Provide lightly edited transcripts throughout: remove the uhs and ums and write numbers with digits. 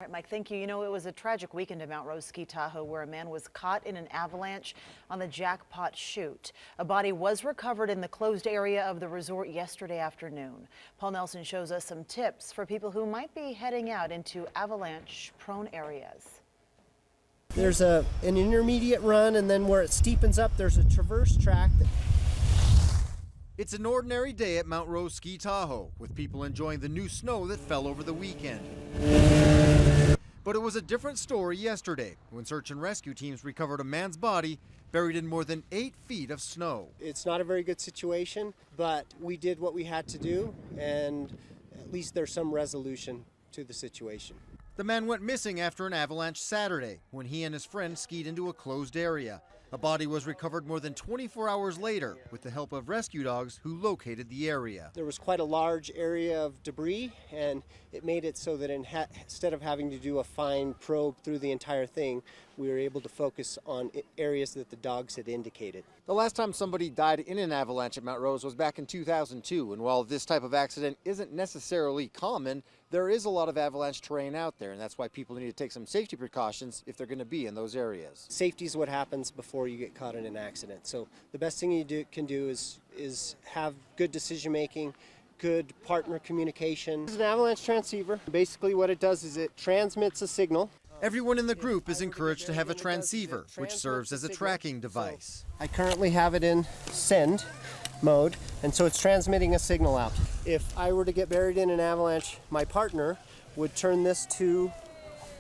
All right, Mike, thank you. You know, it was a tragic weekend in Mount Rose Ski Tahoe where a man was caught in an avalanche on the Jackpot Chute. A body was recovered in the closed area of the resort yesterday afternoon. Paul Nelson shows us some tips for people who might be heading out into avalanche-prone areas. There's an intermediate run, and then where it steepens up, there's a traverse track. It's an ordinary day at Mount Rose Ski Tahoe, with people enjoying the new snow that fell over the weekend. But it was a different story yesterday, when search and rescue teams recovered a man's body buried in more than 8 feet of snow. It's not a very good situation, but we did what we had to do, and at least there's some resolution to the situation. The man went missing after an avalanche Saturday, when he and his friend skied into a closed area. A body was recovered more than 24 hours later with the help of rescue dogs who located the area. There was quite a large area of debris, and it made it so that instead of having to do a fine probe through the entire thing, we were able to focus on areas that the dogs had indicated. The last time somebody died in an avalanche at Mount Rose was back in 2002, and while this type of accident isn't necessarily common, there is a lot of avalanche terrain out there, and that's why people need to take some safety precautions if they're going to be in those areas. Safety is what happens before you get caught in an accident. So the best thing you can do is have good decision making, good partner communication. This is an avalanche transceiver. Basically what it does is it transmits a signal. Everyone in the group is encouraged to have a transceiver, which serves as a tracking device. I currently have it in send mode, and so it's transmitting a signal out. If I were to get buried in an avalanche, my partner would turn this to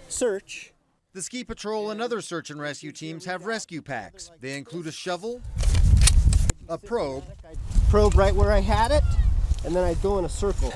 search. The ski patrol and other search and rescue teams have rescue packs. They include a shovel, a probe right where I had it, and then I'd go in a circle.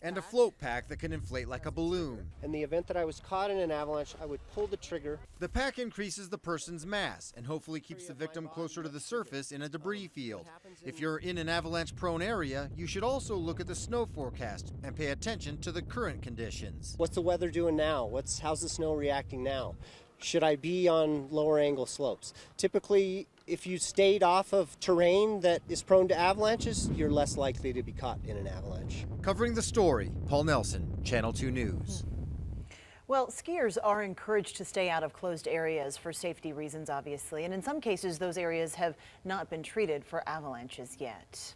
And a float pack that can inflate like a balloon. In the event that I was caught in an avalanche, I would pull the trigger. The pack increases the person's mass and hopefully keeps the victim closer to the surface in a debris field. If you're in an avalanche-prone area, you should also look at the snow forecast and pay attention to the current conditions. What's the weather doing now? How's the snow reacting now? Should I be on lower angle slopes? Typically, if you stayed off of terrain that is prone to avalanches, you're less likely to be caught in an avalanche. Covering the story, Paul Nelson, Channel 2 News. Well, skiers are encouraged to stay out of closed areas for safety reasons, obviously, and in some cases, those areas have not been treated for avalanches yet.